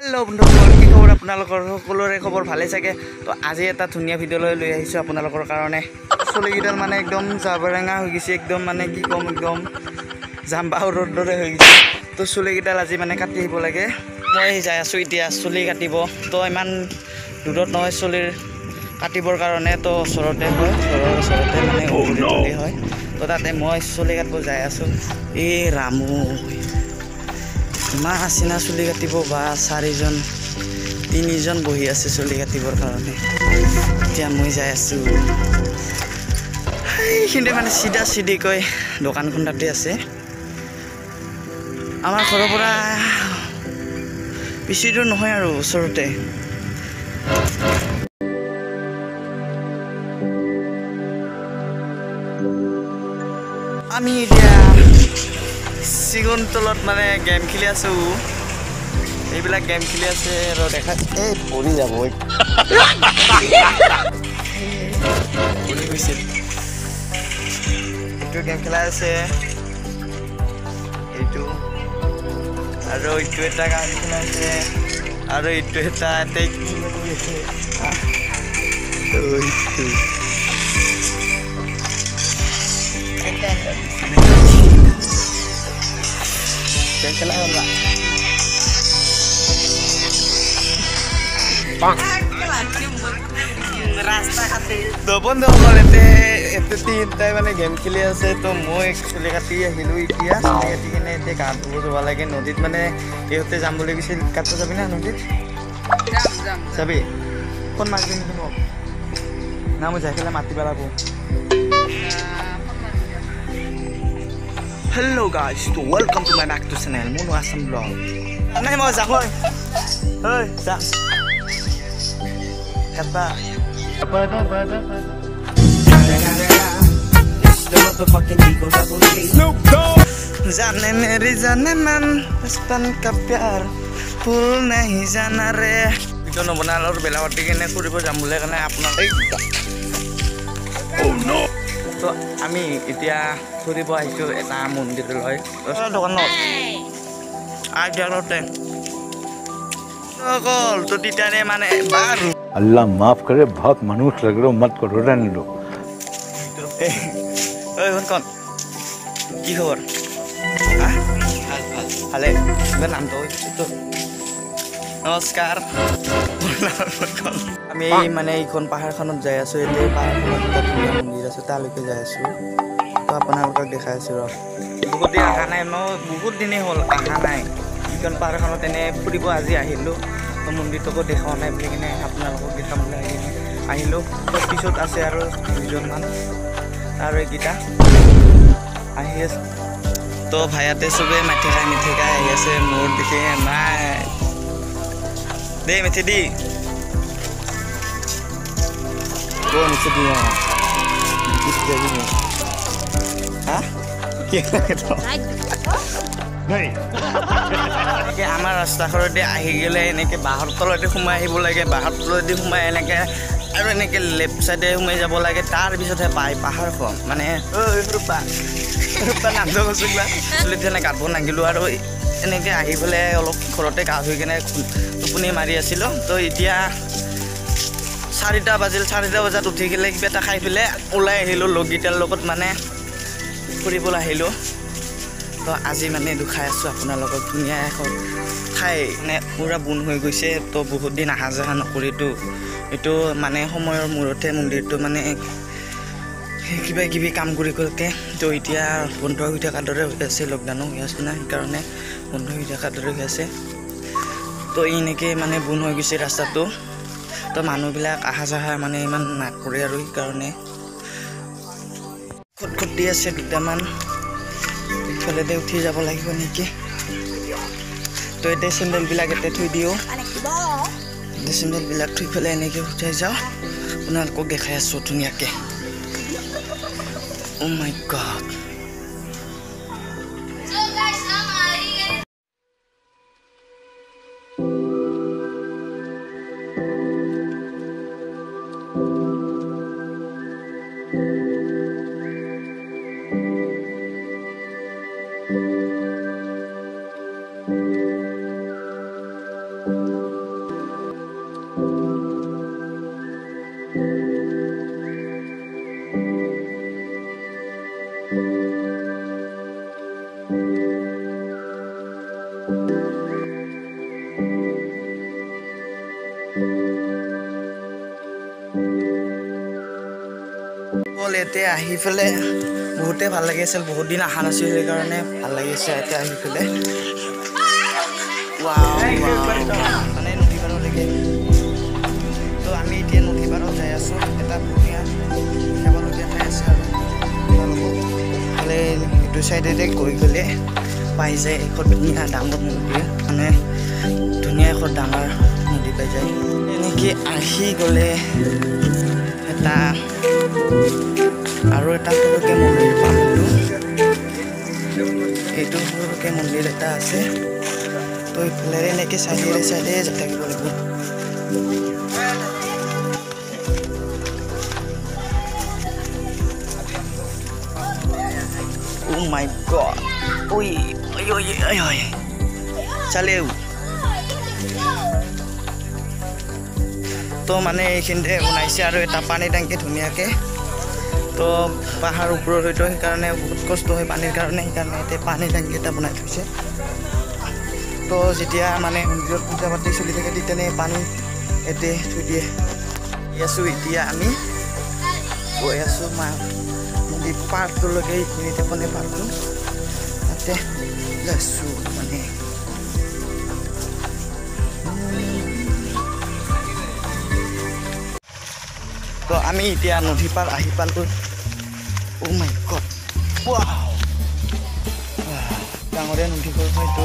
Hello' বন্ধুসকল, কি খবৰ আপোনালোকৰ? সকলোৰে খবৰ ভালে চাগে। তো আজি এটা ধুনীয়া ভিডিঅ' লৈ আহিছোঁ আপোনালোকৰ কাৰণে। চুলিকেইডাল মানে একদম জাবৰেঙা হৈ গৈছে, একদম মানে কি ক'ম, একদম জাম্বাহৰ দৰে হৈ গৈছে। তো চুলিকেইডাল আজি মানে কাটি আহিব লাগে। মই যাই আছোঁ এতিয়া চুলি কাটিব। তো ইমান দূৰত নহয় চুলিৰ কাটিবৰ কাৰণে, তো ওচৰতে হয়, ঘৰৰ ওচৰতে মানে তুলি হয়। তো তাতে মই চুলি কাটিব যাই আছোঁ। এই ৰামু ইমান আচিনা চুলি কাটিব, বা 3জন বহি আছে চুলি কাটিবৰ কাৰণে। এতিয়া মই যাই আছোঁ এইখিনিতে, মানে চিধাকৈ দোকানখন তাতে আছে। আমাৰ ঘৰৰ পৰা বেছি দূৰ নহয় আৰু ওচৰতে। আমি এতিয়া চিগুন তলত মানে গেম খেলি আছোঁ। এইবিলাক গেম খেলি আছে আৰু দেখা এই পৰি যাব পৰি গৈছিল। এইটো গেম খেলা আছে, এইটো আৰু এইটো এটা গান খেলা আছে, আৰু এইটো এটা খেলা হ'ল বন্ধুসকল, এতে তিনিটাই মানে গেম খেলি আছে। তো মই চুলি কাটি আহিলোঁ এতিয়া। চুলি কাটি কিনে এতিয়া গা ধুব যাব লাগে নদীত। মানে ইহঁতে যাম বুলি কৈছিল। কাটিব যাবি না নদীত? যাবি? ফোন মাৰিবি নেকি মোক? না মই যাই পেলাই মাতিব লাগিব। Hello guys, so welcome to my back to channel Mono Assam Vlog. Nay mo jak hoy. Hoy, jak. Kata. It's the motherfucking Eagle Double G. Snoop Dogg. जाने मेरी जाने मन बचपन का प्यार भूल नहीं जाना रे। ভিডিও নবনাল আৰু বেলাৱৰ্তি কিনে ফুৰিব যাম বুলি কাৰণে আপোনাক তো আমি এতিয়া ফুৰিব আহিছোঁ এটা মন্দিৰলৈ। দোকানত আগতে অকল তো তিতানে মানে বাৰু अल्लाह माफ करे, बहुत मनुष्य लग रहे हो, मत करो, रहने दो। কন কি খবৰ? ভালে নামটো নমস্কাৰ। আমি মানে এইখন পাহাৰখনত যাই আছোঁ। এতিয়া পাহাৰখনত এটা ধুনীয়া মন্দিৰ আছে, তালৈকে যাই আছোঁ। তো আপোনালোকক দেখাই আছোঁ ৰ। বহুত দিন অহা নাই, মই বহুত দিনেই হ'ল অহা নাই। এইখন পাহাৰখনত এনে ফুৰিব আজি আহিলোঁ। তো মন্দিৰটোকো দেখাও নাই বুলি কিনে আপোনালোকক দেখাম বুলি আহিলোঁ। তো পিছত আছে আৰু 2জনমান, আৰু এইকেইটা আহি আছে। তো ভাইয়াতে চবেই মিঠাই খাই আহি আছে। মোৰ দেখি নাই দেই মিঠি দি মিঠি দি আমাৰ ৰাস্তাখনতে আহি গ'লে এনেকৈ বাঁহৰ তলতে সোমাই আহিব লাগে। বাঁহৰ তলেদি সোমাই এনেকৈ আৰু এনেকৈ লেফ্ট চাইডে সোমাই যাব লাগে। তাৰপিছতহে পায় পাহাৰখন। মানে ৰূপা নামটো কৈছোঁ কিবা চুলিত যেনে গাঁত নাগিলোঁ আৰু এনেকৈ আহি পেলাই অলপ ঘৰতে গা ধুই কিনে টোপনি মাৰি আছিলোঁ। তো এতিয়া 4টা বাজিল। 4টা বজাত উঠি গ'লে কিবা এটা খাই পেলাই ওলাই আহিলোঁ লগকেইটাৰ লগত, মানে ফুৰিবলৈ আহিলোঁ। তো আজি মানে দেখাই আছোঁ আপোনালোকক ধুনীয়া এখন ঠাই, মানে পূৰা বন হৈ গৈছে। তো বহুত দিন অহা যোৱা নকৰিতো, এইটো মানে সময়ৰ মূৰতে মন্দিৰটো মানে কিবা কিবি কাম কৰি কৰোঁতে তো এতিয়া বন্ধ হৈ থকাৰ দৰে হৈ আছে। লকডাউনো হৈ আছে না, সেইকাৰণে বন্ধ হৈ থকাৰ দৰে হৈ আছে। তো এনেকৈ মানে বন হৈ গৈছে ৰাস্তাটো। তো মানুহবিলাক অহা যোৱা মানে ইমান নকৰে আৰু সেইকাৰণে খটখটি আছে দুটামান। ইফালেতে উঠি যাব লাগিব নেকি? তো এতিয়া চেণ্ডেলবিলাক ইয়াতে থৈ দিওঁ। চেণ্ডেলবিলাক থৈ পেলাই এনেকৈ উঠাই যাওঁ। আপোনালোকক দেখাই আছোঁ ধুনীয়াকৈ। Oh my God. এতে আহি পেলাই বহুতে ভাল লাগি আছিল বহুত দিন অহা নাছিল সেইকাৰণে ভাল লাগিছে এতে আহি পেলাই মানে নদী পাৰলৈকে তো আমি এতিয়া নদী পাৰত যাই আছোঁ এটা ধুনীয়া চাবলগীয়া ঠাই আছে আৰু এইটো চাইডেতে গৈ গ'লে পাই যায় এখন ধুনীয়া ডাঙৰ নদী মানে ধুনীয়া এখন ডাঙৰ নদী পাই যায় এনেকৈ আহি গ'লে এটা আৰু এটা সৰুকৈ মন্দিৰ পাম এইটো সৰুকৈ মন্দিৰ এটা আছে তো এইফালে এনেকৈ চাইডে চাইডে যাই থাকিব লাগিব Oh my god oi চালেও তো মানে এইখিনিতে বনাইছে আৰু এটা পানী টেংকি ধুনীয়াকৈ তো পাহাৰ ওপৰত হয়তো সেইকাৰণে বহুত কষ্ট হয় পানীৰ কাৰণে সেইকাৰণে এতিয়া পানী টেংকি এটা বনাই থৈছে তো যেতিয়া মানে মন্দিৰত পূজা পাতি চলি থাকে তেতিয়া পানী এতে থৈ দিয়ে আছোঁ এতিয়া আমি গৈ আছোঁ মন্দিৰ পাৰ্কটোলৈকে এইখিনিতে মানে পাৰ্কটো তাতে যাইছোঁ মানে তো আমি এতিয়া নদী পাৰ আহি পালোঁ Oh my god wow ডাঙৰীয়া নদী পাৰ হয়তো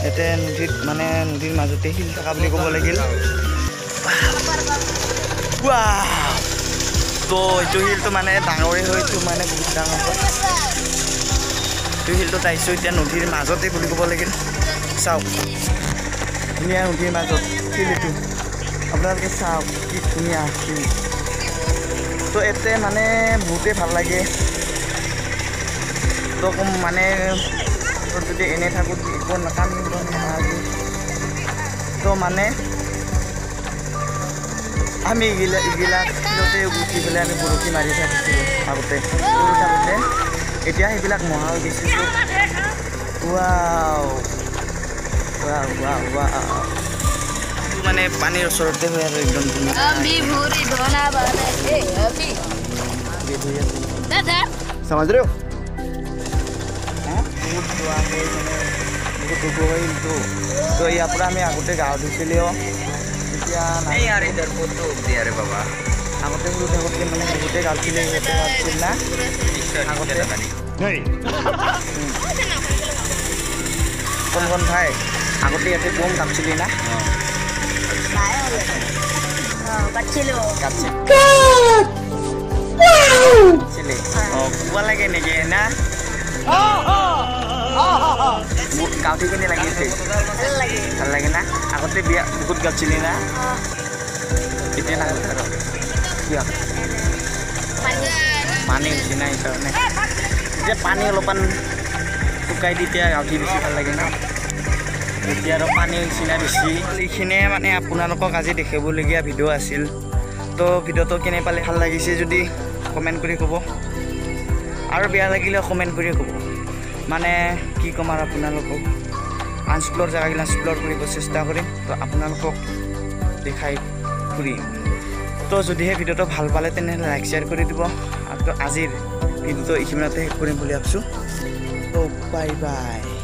ইয়াতে নদীত মানে নদীৰ মাজতে শিল থকা বুলি ক'ব লাগিল তো এইটো শিলটো মানে ডাঙৰে হয়তো মানে বহুত ডাঙৰ হয় এইটো শিলটো চাইছোঁ এতিয়া নদীৰ মাজতে বুলি ক'ব লাগিল চাওক ধুনীয়া নদীৰ মাজত শিল এইটো আপোনালোকে চাওক কি ধুনীয়া শিল তো এতে মানে বহুতেই ভাল লাগে তো মানে যদি এনে থাকোঁ একো নাকামিব তো মানে আমি এইগিলাতে উঠি পেলাই আমি বৰশী মাৰি থাকিছিলোঁ আগতে সৰু থাকোঁতে এতিয়া সেইবিলাক মহা হৈ গৈছে মানে পানীৰ ওচৰতে হয় আৰু একদম समझ रहे हो बहुत हुआ है मैंने बहुत गई तो यहाँ पर हमें आगते गाँव धुसिले नहीं यार इधर बहुत तो दिया रे बाबा आगते आगते मैंने बहुते गाँवले ना कौन कौन भाई आगते इतने कम गाँवली ना পুৱা লাগে নেকি না গাঁৱতে কেনে লাগিছে ভাল লাগে না আগতে বিয়া বহুত গাঁৱছিলে না এতিয়া নাগালে আৰু কিয় পানী হৈছে না সেইকাৰণে এতিয়া পানী অলপমান শুকাই দি এতিয়া গাঁৱতে বেছি ভাল লাগে না এতিয়া আৰু পানী হৈছে না বেছি এইখিনিয়ে মানে আপোনালোকক আজি দেখিবলগীয়া ভিডিঅ' আছিল তো ভিডিঅ'টো কেনে পালে ভাল লাগিছে যদি কমেণ্ট কৰি ক'ব আৰু বেয়া লাগিলে কমেণ্ট কৰি ক'ব মানে কি ক'ম আৰু আপোনালোকক আনএক্সপ্ল'ৰ জেগাবিলাক এক্সপ্ল'ৰ কৰিব চেষ্টা কৰিম তো আপোনালোকক দেখাই ফুৰিম তো যদিহে ভিডিঅ'টো ভাল পালে তেনেহ'লে লাইক শ্বেয়াৰ কৰি দিব আৰু আজিৰ ভিডিঅ'টো এইখিনিতে শেষ কৰিম বুলি ভাবিছোঁ তো বাই বাই